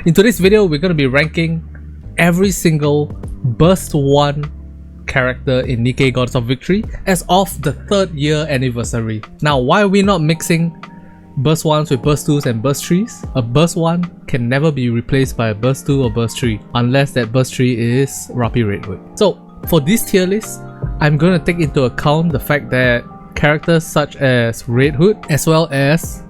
In today's video, we're going to be ranking every single Burst 1 character in Nikke Goddess of Victory as of the 3rd year anniversary. Now, why are we not mixing Burst 1s with Burst 2s and Burst 3s? A Burst 1 can never be replaced by a Burst 2 or Burst 3 unless that Burst 3 is Raptures Red Hood. So for this tier list, I'm going to take into account the fact that characters such as Red Hood as well as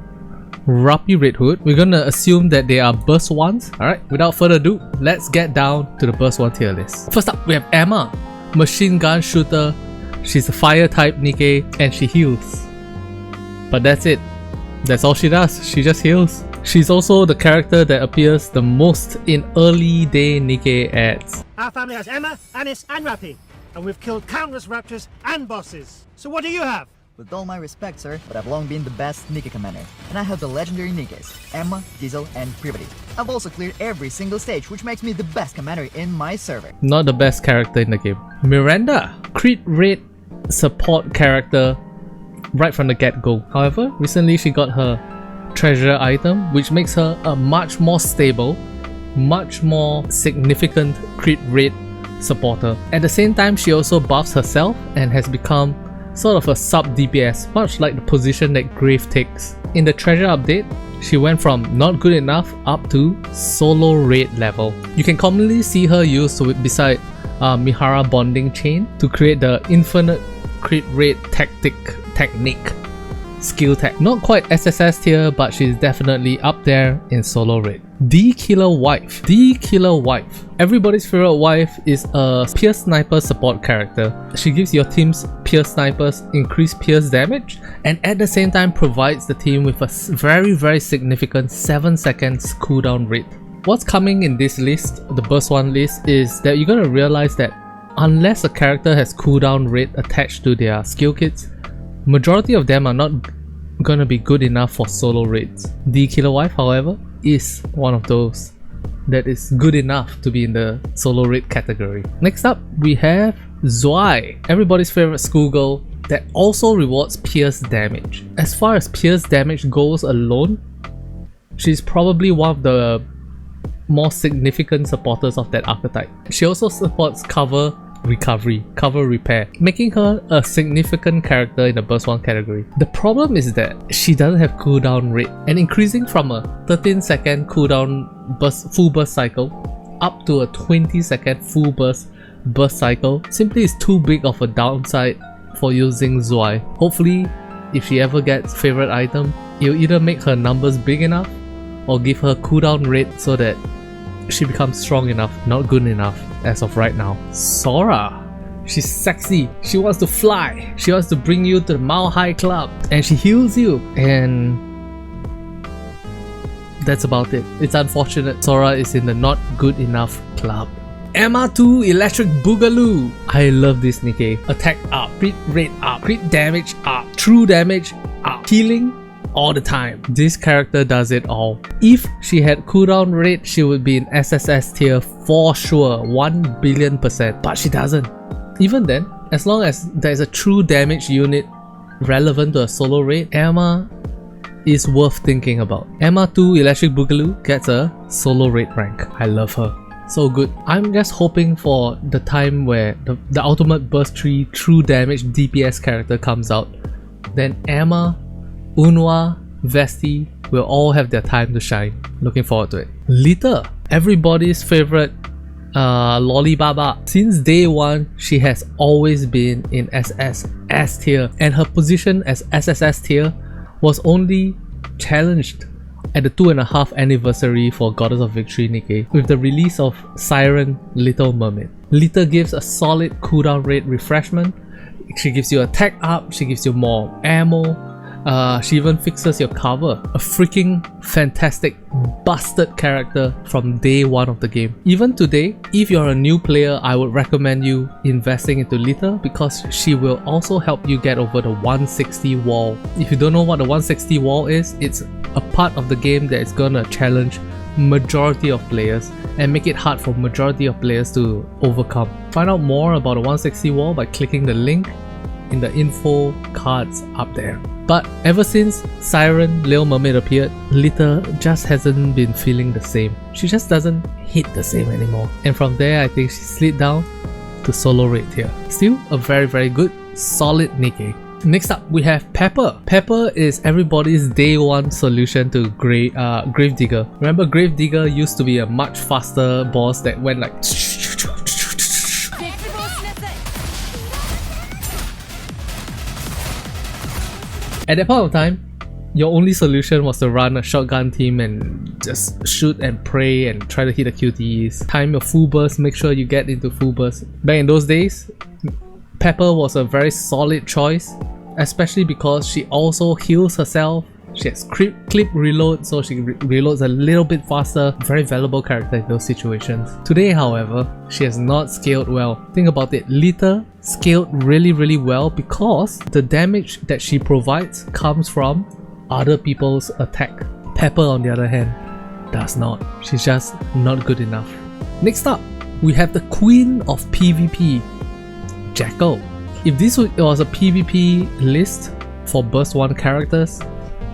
Raptures Red Hood, we're gonna assume that they are Burst 1s. Alright, without further ado, let's get down to the Burst 1 tier list. First up, we have Emma, machine gun shooter. She's a fire type Nikke and she heals. But that's it. That's all she does. She just heals. She's also the character that appears the most in early day Nikke ads. Our family has Emma, Annis and Rappi, and we've killed countless Raptors and bosses. So what do you have? With all my respect, sir, but I've long been the best Nikke commander, and I have the legendary Nikkes, Emma, Diesel, and Privity. I've also cleared every single stage, which makes me the best commander in my server. Not the best character in the game. Miranda, crit rate support character right from the get-go. However, recently she got her treasure item, which makes her a much more stable, much more significant crit rate supporter. At the same time, she also buffs herself and has become sort of a sub DPS, much like the position that Grave takes. In the treasure update, she went from not good enough up to solo raid level. You can commonly see her used beside Mihara bonding chain to create the infinite crit rate technique. Skill tech. Not quite SSS tier, but she's definitely up there in solo raid. The Killer Wife. The Killer Wife. Everybody's favorite wife is a Pierce Sniper support character. She gives your team's Pierce Snipers increased Pierce damage and at the same time provides the team with a very significant 7 seconds cooldown rate. What's coming in this list, the Burst 1 list, is that you're gonna realize that unless a character has cooldown rate attached to their skill kits, majority of them are not gonna be good enough for solo raids. The Killer Wife, however, is one of those that is good enough to be in the solo raid category. Next up, we have Zwei, everybody's favorite schoolgirl that also rewards pierce damage. As far as pierce damage goes alone, she's probably one of the more significant supporters of that archetype. She also supports cover recovery, cover repair, making her a significant character in the Burst 1 category. The problem is that she doesn't have cooldown rate, and increasing from a 13-second cooldown full burst cycle up to a 20-second full burst cycle simply is too big of a downside for using Zwei. Hopefully, if she ever gets favorite item, it'll either make her numbers big enough or give her cooldown rate so that she becomes strong enough, not good enough as of right now. Sora. She's sexy, she wants to fly, she wants to bring you to the Mile High Club, and she heals you, and that's about it. It's unfortunate Sora is in the not good enough club. Emma 2 Electric Boogaloo. I love this Nikke. Attack up, crit rate up, crit damage up, true damage up, healing all the time. This character does it all. If she had cooldown rate, she would be in SSS tier for sure, 1 billion%, but she doesn't. Even then, as long as there is a true damage unit relevant to a solo raid, Emma is worth thinking about. Emma 2 Electric Boogaloo gets a solo raid rank. I love her. So good. I'm just hoping for the time where the ultimate Burst 3 true damage DPS character comes out. Then Emma, Unwa, Vesti will all have their time to shine. Looking forward to it. Lita, everybody's favorite Lollibaba. Since day one, she has always been in SSS tier, and her position as SSS tier was only challenged at the 2.5 anniversary for Goddess of Victory Nikke with the release of Siren Little Mermaid. Lita gives a solid cooldown rate refreshment. She gives you attack up, she gives you more ammo. She even fixes your cover. A freaking fantastic busted character from day one of the game. Even today, if you're a new player, I would recommend you investing into Lita because she will also help you get over the 160 wall. If you don't know what the 160 wall is, it's a part of the game that is gonna challenge majority of players and make it hard for majority of players to overcome. Find out more about the 160 wall by clicking the link in the info cards up there. But ever since Siren Little Mermaid appeared, Lita just hasn't been feeling the same. She just doesn't hit the same anymore. And from there, I think she slid down to solo rate here. Still a very good, solid Nikke. Next up, we have Pepper. Pepper is everybody's day one solution to Gravedigger. Remember, Gravedigger used to be a much faster boss that went like... At that point of time, your only solution was to run a shotgun team and just shoot and pray and try to hit the QTEs. Time your full burst, make sure you get into full burst. Back in those days, Pepper was a very solid choice, especially because she also heals herself. She has clip reload, so she reloads a little bit faster. Very valuable character in those situations. Today, however, she has not scaled well. Think about it, Lita scaled really well because the damage that she provides comes from other people's attack. Pepper, on the other hand, does not. She's just not good enough. Next up, we have the Queen of PvP, Jackal. If this was a PvP list for Burst 1 characters,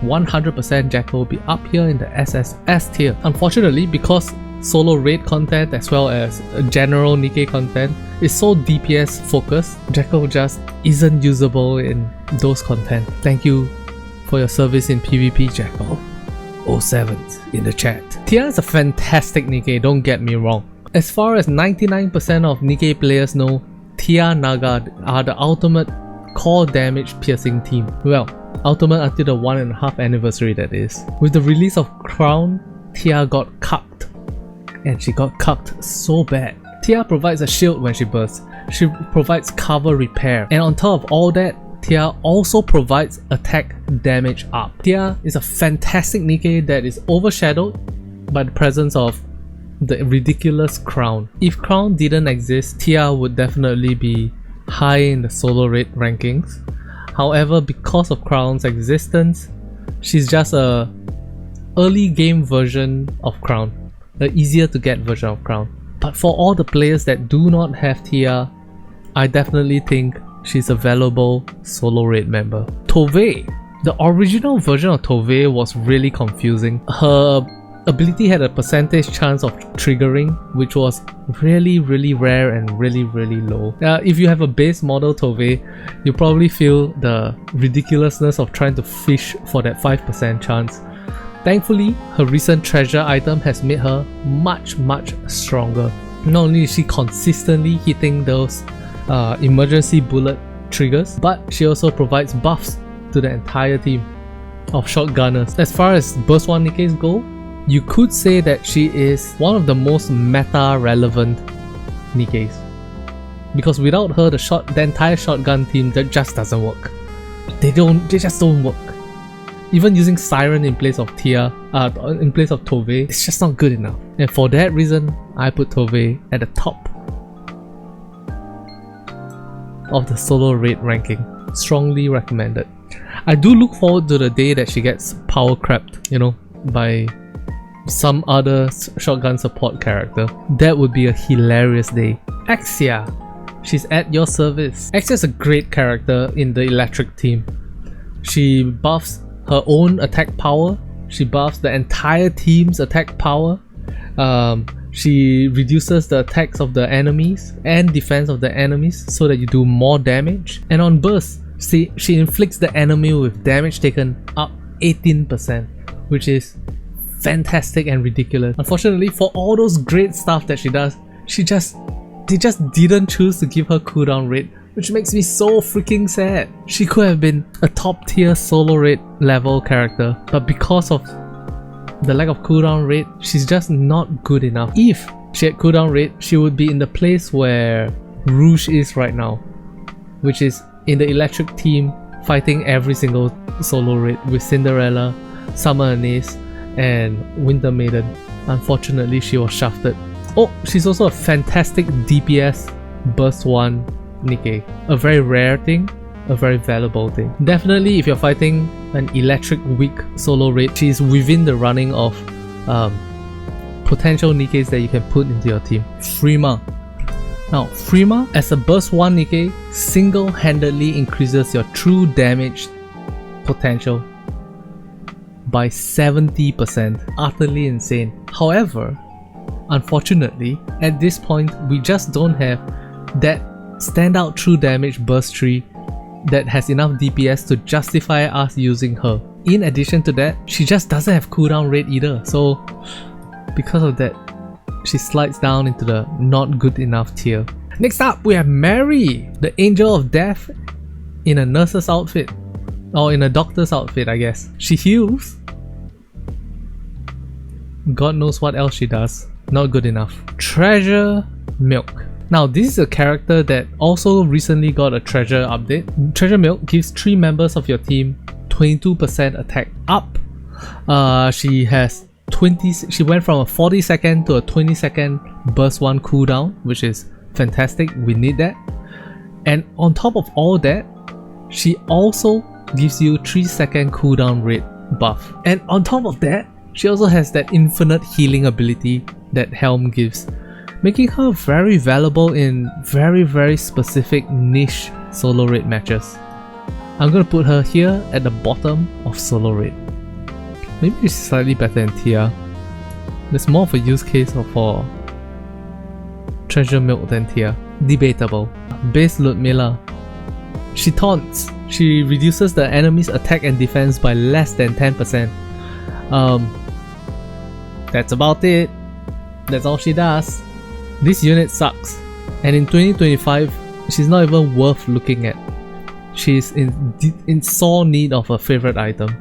100% Jackal will be up here in the S tier. Unfortunately, because solo raid content as well as general Nikke content is so DPS focused, Jackal just isn't usable in those content. Thank you for your service in PvP, Jackal. 07s in the chat. Tia is a fantastic Nikke, don't get me wrong. As far as 99% of Nikke players know, Tia Naga are the ultimate core damage piercing team. Well, ultimate until the 1.5 anniversary, that is. With the release of Crown, Tia got cucked. And she got cucked so bad. Tia provides a shield when she bursts. She provides cover repair. And on top of all that, Tia also provides attack damage up. Tia is a fantastic Nikke that is overshadowed by the presence of the ridiculous Crown. If Crown didn't exist, Tia would definitely be high in the solo raid rankings. However, because of Crown's existence, she's just a early game version of Crown, the easier to get version of Crown. But for all the players that do not have Tia, I definitely think she's a valuable solo raid member. Tove. The original version of Tove was really confusing. Her ability had a percentage chance of triggering, which was really rare and really low. If you have a base model Tove, you probably feel the ridiculousness of trying to fish for that 5% chance. Thankfully, her recent treasure item has made her much stronger. Not only is she consistently hitting those emergency bullet triggers, but she also provides buffs to the entire team of shotgunners. As far as Burst 1 Nikkes go, you could say that she is one of the most meta relevant Nikkes, because without her, the entire shotgun team that just doesn't work. They just don't work. Even using Siren in place of Tia, in place of Tove, it's just not good enough. And for that reason, I put Tove at the top of the solo raid ranking. Strongly recommended. I do look forward to the day that she gets power crept, you know, by some other shotgun support character. That would be a hilarious day. Axia, she's at your service. Axia is a great character in the electric team. She buffs her own attack power, she buffs the entire team's attack power, she reduces the attacks of the enemies and defense of the enemies so that you do more damage. And on burst, she inflicts the enemy with damage taken up 18%, which is fantastic and ridiculous. Unfortunately, for all those great stuff that she does, they just didn't choose to give her cooldown rate, which makes me so freaking sad. She could have been a top tier solo raid level character, but because of the lack of cooldown rate, she's just not good enough. If she had cooldown rate, she would be in the place where Rouge is right now, which is in the electric team fighting every single solo raid with Cinderella, Summer Anise, and Winter Maiden. Unfortunately, she was shafted. Oh, she's also a fantastic DPS Burst 1 Nikke. A very rare thing, a very valuable thing. Definitely, if you're fighting an electric weak solo raid, she's within the running of potential Nikkes that you can put into your team. Freema. Now, Frima, as a burst 1 Nikke, single-handedly increases your true damage potential by 70%. Utterly insane. However, unfortunately, at this point, we just don't have that standout true damage burst tree that has enough DPS to justify us using her. In addition to that, she just doesn't have cooldown rate either, so because of that, she slides down into the not good enough tier. Next up, we have Mary, the Angel of Death in a nurse's outfit. Or in a doctor's outfit, I guess. She heals. God knows what else she does. Not good enough. Treasure Milk. Now, this is a character that also recently got a treasure update. Treasure Milk gives 3 members of your team 22% attack up. She has 20. She went from a 40-second to a 20-second burst 1 cooldown, which is fantastic. We need that. And on top of all that, she also gives you 3-second cooldown rate buff. And on top of that, she also has that infinite healing ability that Helm gives, making her very valuable in very specific niche solo raid matches. I'm gonna put her here at the bottom of solo raid. Maybe she's slightly better in Tia. There's more of a use case for Treasure Milk than Tia. Debatable. Base Ludmilla. She taunts. She reduces the enemy's attack and defense by less than 10%. That's about it. That's all she does. This unit sucks, and in 2025, she's not even worth looking at. She's in sore need of a favorite item.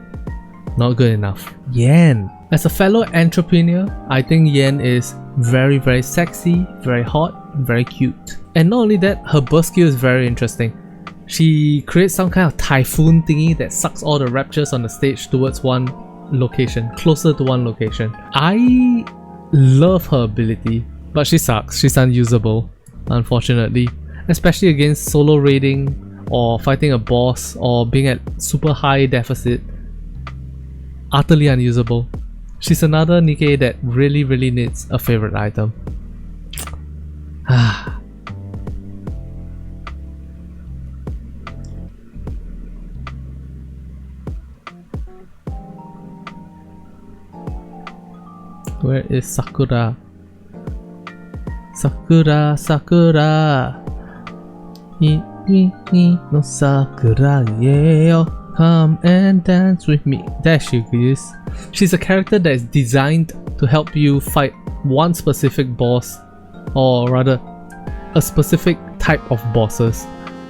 Not good enough. Yen. As a fellow entrepreneur, I think Yen is very sexy, very hot, very cute. And not only that, her burst skill is very interesting. She creates some kind of typhoon thingy that sucks all the raptures on the stage towards one location, closer to one location. I love her ability, but she sucks. She's unusable, unfortunately, especially against solo raiding or fighting a boss or being at super high deficit. Utterly unusable. She's another Nikke that really needs a favorite item. Where is Sakura? Sakura. No Sakura, yeah. Come and dance with me. There she is. She's a character that is designed to help you fight one specific boss, or rather, a specific type of bosses.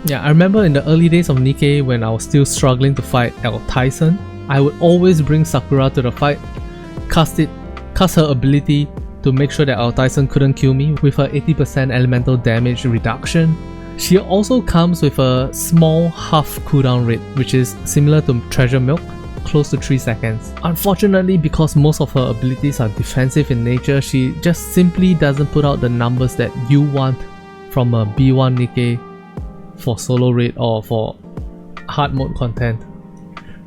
Yeah, I remember in the early days of Nikke when I was still struggling to fight El Tyson, I would always bring Sakura to the fight, cast her ability to make sure that El Tyson couldn't kill me with her 80% elemental damage reduction. She also comes with a small half cooldown rate, which is similar to Treasure Milk, close to 3 seconds. Unfortunately, because most of her abilities are defensive in nature, she just simply doesn't put out the numbers that you want from a B1 Nikke for solo raid or for hard mode content.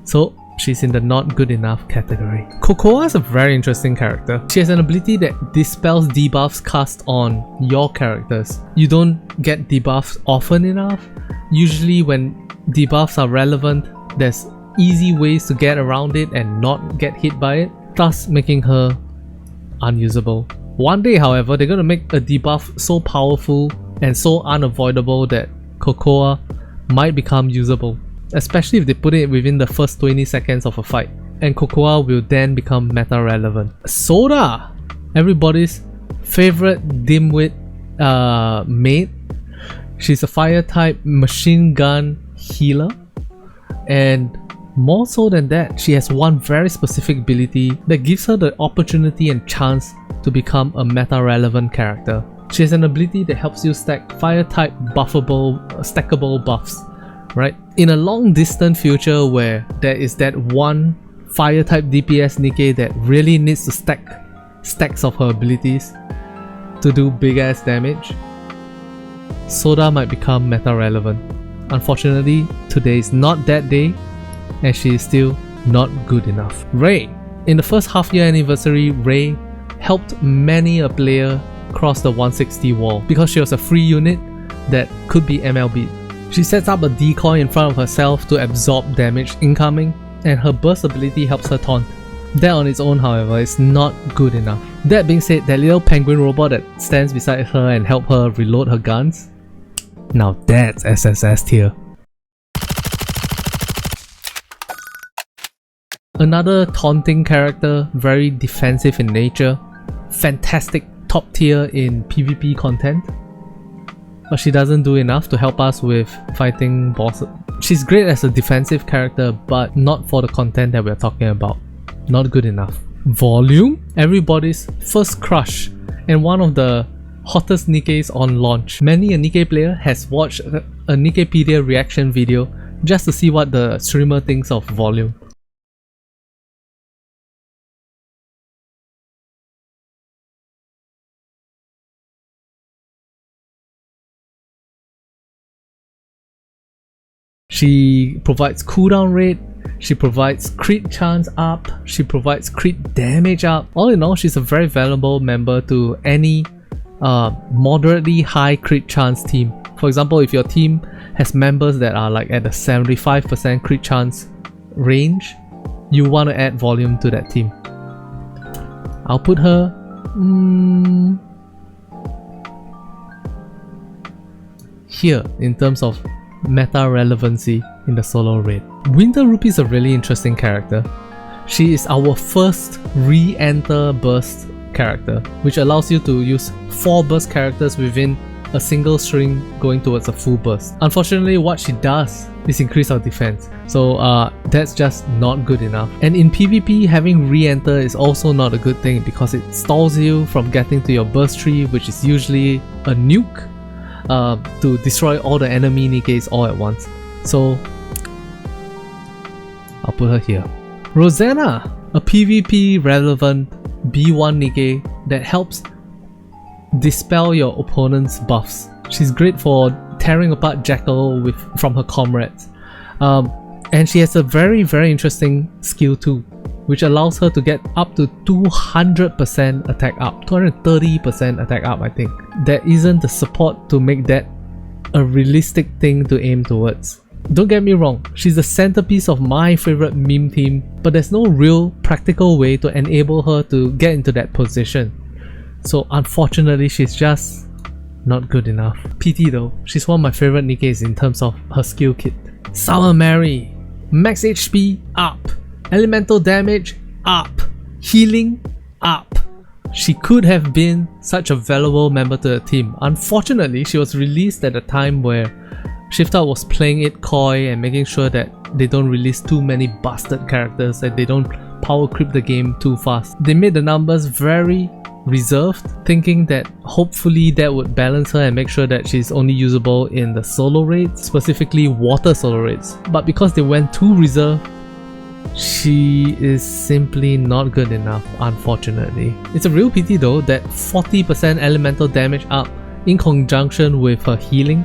So she's in the not good enough category. Cocoa is a very interesting character. She has an ability that dispels debuffs cast on your characters. You don't get debuffs often enough. Usually when debuffs are relevant, there's easy ways to get around it and not get hit by it, thus making her unusable. One day, however, they're gonna make a debuff so powerful and so unavoidable that Cocoa might become usable, especially if they put it within the first 20 seconds of a fight, and Cocoa will then become meta relevant. Soda! Everybody's favorite dimwit mate. She's a fire type machine gun healer, and more so than that, she has one very specific ability that gives her the opportunity and chance to become a meta relevant character. She has an ability that helps you stack fire type stackable buffs. Right? In a long distant future where there is that one fire type DPS Nikke that really needs to stack stacks of her abilities to do big ass damage, Soda might become meta relevant. Unfortunately, today is not that day and she is still not good enough. Ray. In the first half year anniversary, Ray helped many a player cross the 160 wall because she was a free unit that could be MLB. She sets up a decoy in front of herself to absorb damage incoming, and her burst ability helps her taunt. That on its own, however, is not good enough. That being said, that little penguin robot that stands beside her and help her reload her guns, now that's SSS tier. Another taunting character, very defensive in nature, fantastic top tier in PvP content, but she doesn't do enough to help us with fighting bosses. She's great as a defensive character, but not for the content that we're talking about. Not good enough. Volume? Everybody's first crush and one of the hottest Nikkes on launch. Many a Nikke player has watched a Nikkepedia reaction video just to see what the streamer thinks of Volume. She provides cooldown rate, she provides crit chance up, she provides crit damage up. All in all, she's a very valuable member to any moderately high crit chance team. For example, if your team has members that are like at a 75% crit chance range, you want to add Volume to that team. I'll put her here in terms of meta relevancy in the solo raid. Winter Rupee is a really interesting character. She is our first re-enter burst character, which allows you to use 4 burst characters within a single string going towards a full burst. Unfortunately, what she does is increase our defense, so that's just not good enough. And in PvP, having re-enter is also not a good thing because it stalls you from getting to your burst tree, which is usually a nuke, to destroy all the enemy Nikkes all at once. So I'll put her here. Rosanna, a PvP relevant B1 Nikke that helps dispel your opponent's buffs. She's great for tearing apart Jackal from her comrades. And she has a very interesting skill too, which allows her to get up to 200% attack up, 230% attack up I think. There isn't the support to make that a realistic thing to aim towards. Don't get me wrong, she's the centerpiece of my favorite meme team, but there's no real practical way to enable her to get into that position. So unfortunately, she's just not good enough. PT though, she's one of my favorite Nikkes in terms of her skill kit. Summer Mary, max HP up, elemental damage up, healing up. She could have been such a valuable member to the team. Unfortunately, she was released at a time where Shiftout was playing it coy and making sure that they don't release too many busted characters, that they don't power creep the game too fast. They made the numbers very reserved, thinking that hopefully that would balance her and make sure that she's only usable in the solo raids, specifically water solo raids. But because they went too reserved, she is simply not good enough, unfortunately. It's a real pity though that 40% elemental damage up in conjunction with her healing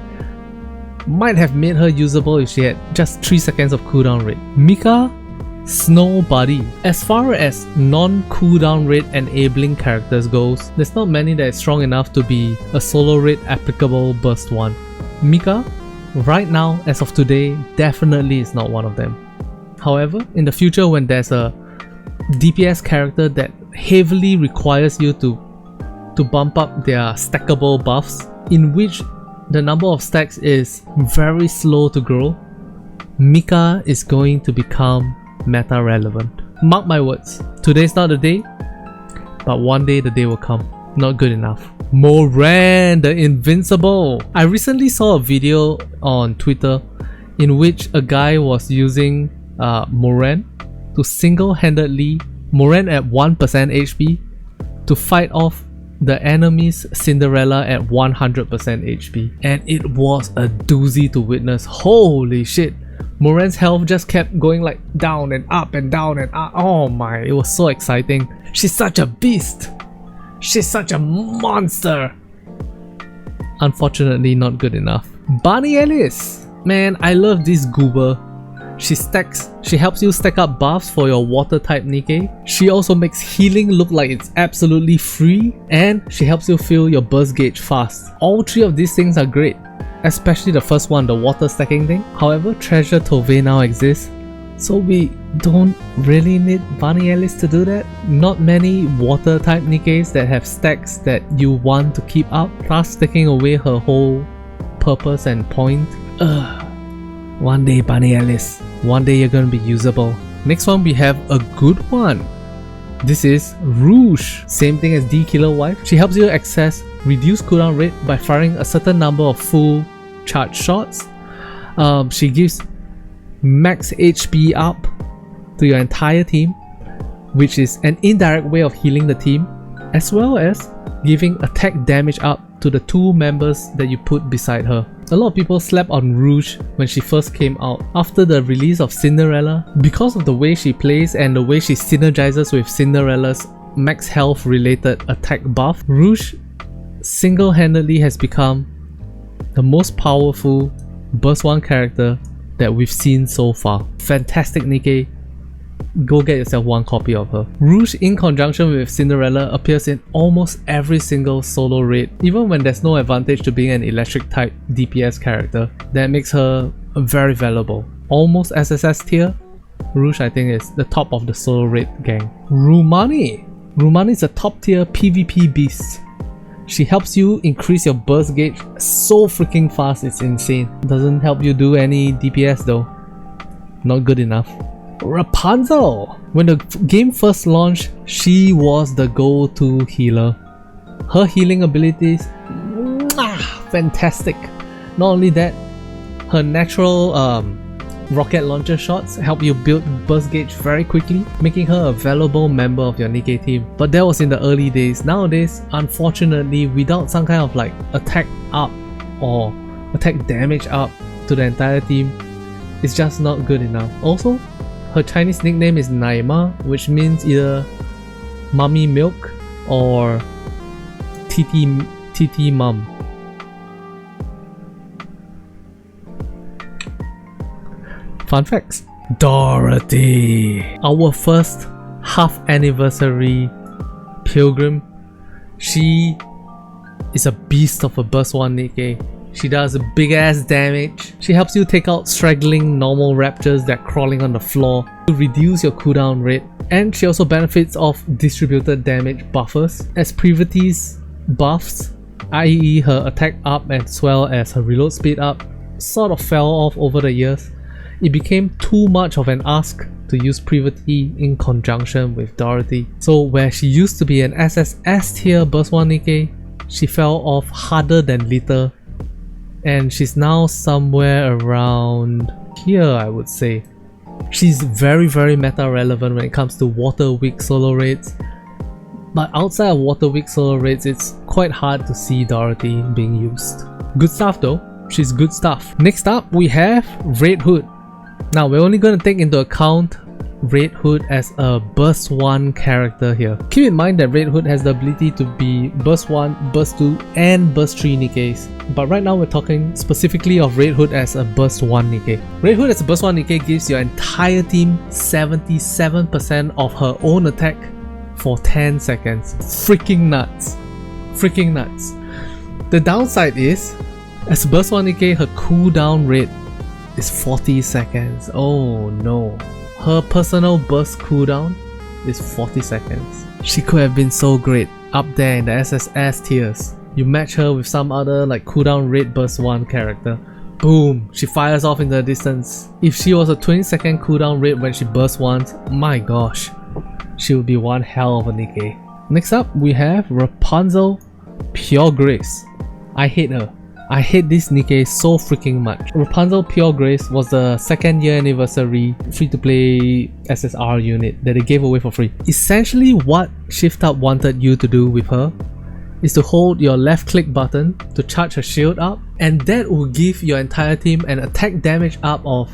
might have made her usable if she had just 3 seconds of cooldown rate. Mika, Snow Buddy. As far as non-cooldown rate enabling characters goes, there's not many that is strong enough to be a solo rate applicable burst one. Mika, right now as of today, definitely is not one of them. However, in the future when there's a DPS character that heavily requires you to bump up their stackable buffs, in which the number of stacks is very slow to grow, Mika is going to become meta relevant. Mark my words, today's not the day, but one day the day will come. Not good enough. Moran the Invincible. I recently saw a video on Twitter in which a guy was using Moran to single-handedly, Moran at 1% HP, to fight off the enemy's Cinderella at 100% HP. And it was a doozy to witness. Holy shit. Moran's health just kept going like down and up and down and up. Oh my, it was so exciting. She's such a beast. She's such a monster. Unfortunately, not good enough. Barney Ellis. Man, I love this goober. She helps you stack up buffs for your water type Nikke. She also makes healing look like it's absolutely free, and she helps you fill your burst gauge fast. All three of these things are great, especially the first one, the water stacking thing. However, Treasure Tove now exists, so we don't really need Bunny Alice to do that. Not many water type Nikkes that have stacks that you want to keep up, thus taking away her whole purpose and point. One day, Bunny Alice, one day you're gonna be usable. Next one, we have a good one. This is Rouge. Same thing as D Killer Wife. She helps you access reduced cooldown rate by firing a certain number of full charge shots. She gives max HP up to your entire team, which is an indirect way of healing the team, as well as giving attack damage up to the two members that you put beside her. A lot of people slept on Rouge when she first came out. After the release of Cinderella, because of the way she plays and the way she synergizes with Cinderella's max health related attack buff, Rouge single-handedly has become the most powerful Burst 1 character that we've seen so far. Fantastic Nikke. Go get yourself one copy of her. Rouge in conjunction with Cinderella appears in almost every single solo raid, even when there's no advantage to being an electric type DPS character. That makes her very valuable. Almost SSS tier, Rouge I think is the top of the solo raid gang. Rumani. Rumani is a top tier PvP beast. She helps you increase your burst gauge so freaking fast, it's insane. Doesn't help you do any DPS though. Not good enough. Rapunzel! When the game first launched, she was the go-to healer. Her healing abilities, fantastic. Not only that, her natural rocket launcher shots help you build burst gauge very quickly, making her a valuable member of your Nikke team. But that was in the early days. Nowadays, unfortunately, without some kind of like attack up or attack damage up to the entire team, it's just not good enough. Also, her Chinese nickname is Naima, which means either Mummy Milk or TT Mum. Fun facts. Dorothy, our first half anniversary pilgrim. She is a beast of a burst 1 Nikke. She does big ass damage. She helps you take out straggling normal raptors that are crawling on the floor to reduce your cooldown rate, and she also benefits of distributed damage buffers, as Privity's buffs, i.e. her attack up as well as her reload speed up, sort of fell off over the years. It became too much of an ask to use Privity in conjunction with Dorothy. So where she used to be an SSS tier burst 1 Nikke, she fell off harder than litter, and she's now somewhere around here, I would say. She's very meta relevant when it comes to water weak solo raids, but outside of water weak solo raids, it's quite hard to see Dorothy being used. Good stuff though, she's good stuff. Next up we have Red Hood. Now we're only going to take into account Red Hood as a burst 1 character here. Keep in mind that Red Hood has the ability to be burst 1, burst 2 and burst 3 Nikkes. But right now we're talking specifically of Red Hood as a burst 1 Nikke. Red Hood as a burst 1 Nikke gives your entire team 77% of her own attack for 10 seconds. Freaking nuts. Freaking nuts. The downside is, as a burst 1 Nikke, her cooldown rate is 40 seconds. Oh no. Her personal burst cooldown is 40 seconds. She could have been so great up there in the SSS tiers. You match her with some other like cooldown rate burst 1 character, boom, she fires off in the distance. If she was a 20-second cooldown rate when she bursts once, my gosh, she would be one hell of a Nikke. Next up we have Rapunzel Pure Grace. I hate her. I hate this Nikke so freaking much. Rapunzel Pure Grace was the 2nd year anniversary free-to-play SSR unit that they gave away for free. Essentially what Shift Up wanted you to do with her is to hold your left click button to charge her shield up, and that will give your entire team an attack damage up of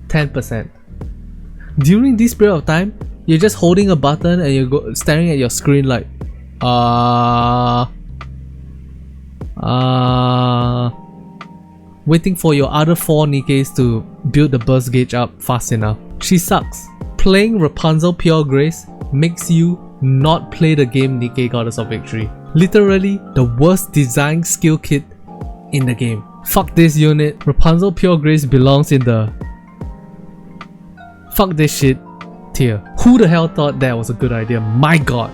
10%. During this period of time, you're just holding a button and you're staring at your screen like waiting for your other 4 Nikkes to build the burst gauge up fast enough. She sucks. Playing Rapunzel Pure Grace makes you not play the game Nikke Goddess of Victory. Literally the worst design skill kit in the game. Fuck this unit. Rapunzel Pure Grace belongs in the fuck this shit tier. Who the hell thought that was a good idea? My god.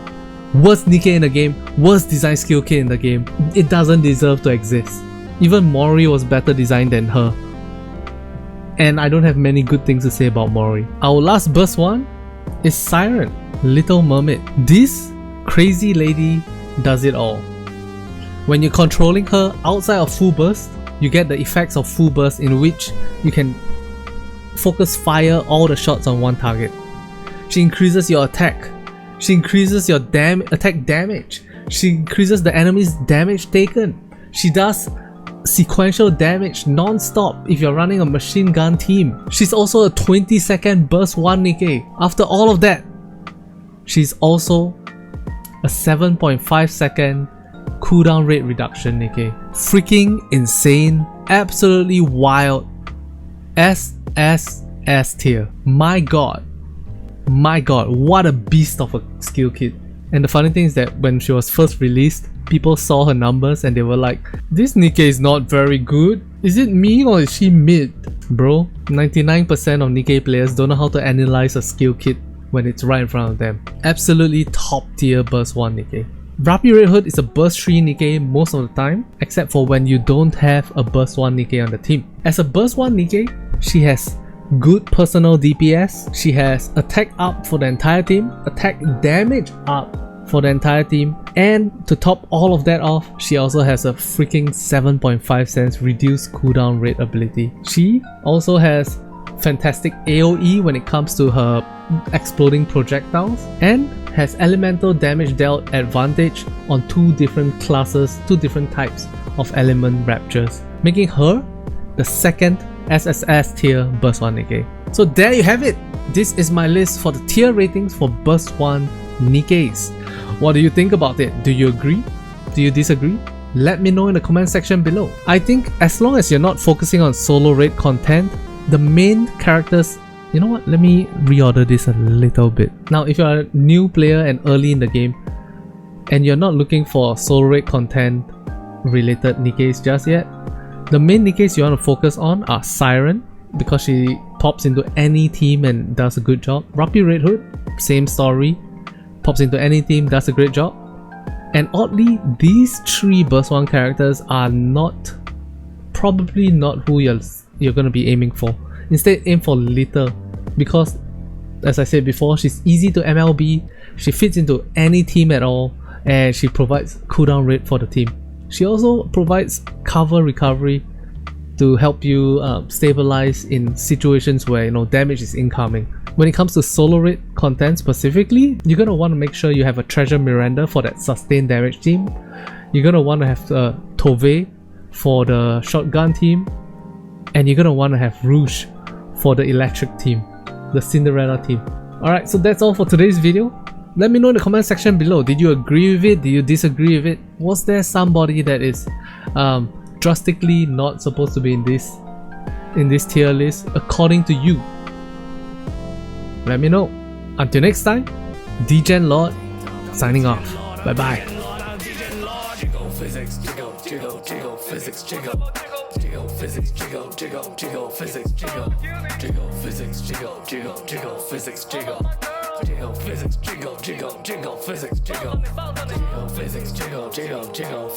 Worst Nikke in the game, worst design skill kit in the game. It doesn't deserve to exist. Even Mori was better designed than her. And I don't have many good things to say about Mori. Our last burst one is Siren, Little Mermaid. This crazy lady does it all. When you're controlling her outside of full burst, you get the effects of full burst in which you can focus fire all the shots on one target. She increases your attack. She increases your attack damage. She increases the enemy's damage taken. She does sequential damage non-stop if you're running a machine gun team. She's also a 20-second burst 1 Nikke. After all of that, she's also a 7.5 second cooldown rate reduction Nikke. Freaking insane, absolutely wild. S tier. My god, what a beast of a skill kit. And the funny thing is that when she was first released, people saw her numbers and they were like, this Nikke is not very good. Is it me or is she mid? Bro, 99% of Nikke players don't know how to analyze a skill kit when it's right in front of them. Absolutely top tier burst 1 Nikke. Rappi Red Hood is a burst 3 Nikke most of the time, except for when you don't have a burst 1 Nikke on the team. As a burst 1 Nikke, she has good personal DPS, she has attack up for the entire team, attack damage up for the entire team, and to top all of that off, she also has a freaking 7.5 cents reduced cooldown rate ability. She also has fantastic AoE when it comes to her exploding projectiles, and has elemental damage dealt advantage on two different classes, two different types of element Raptures, making her the second SSS tier burst 1 Nikke. So there you have it. This is my list for the tier ratings for burst 1 Nikkes. What do you think about it? Do you agree? Do you disagree? Let me know in the comment section below. I think as long as you're not focusing on solo raid content, the main characters, you know what, let me reorder this a little bit. Now if you're a new player and early in the game and you're not looking for solo raid content related Nikkes just yet, the main Nikkes you want to focus on are Siren, because she pops into any team and does a good job. Rappi Red Hood, same story, pops into any team, does a great job. And oddly, these three burst 1 characters are probably not who you're gonna be aiming for. Instead, aim for Little, because as I said before, she's easy to MLB, she fits into any team at all, and she provides cooldown rate for the team. She also provides cover recovery to help you stabilize in situations where damage is incoming. When it comes to solo raid content specifically, you're gonna want to make sure you have a Treasure Miranda for that sustained damage team. You're gonna want to have Tove for the shotgun team, and you're gonna want to have Rouge for the electric team, the Cinderella team. Alright, so that's all for today's video. Let me know in the comment section below. Did you agree with it? Did you disagree with it? Was there somebody that is drastically not supposed to be in this tier list according to you? Let me know. Until next time, Degen Lord signing off. Bye bye. Physics, jiggle, jiggle, jiggle, physics, jiggle, jiggle, physics, jiggle, jiggle, jiggle, physics, jiggle, jiggle, physics, jiggle, jiggle, jiggle, physics, jiggle, jiggle, physics, jiggle, jiggle, jiggle, physics, jiggle, jiggle, physics, jiggle, jiggle, jiggle.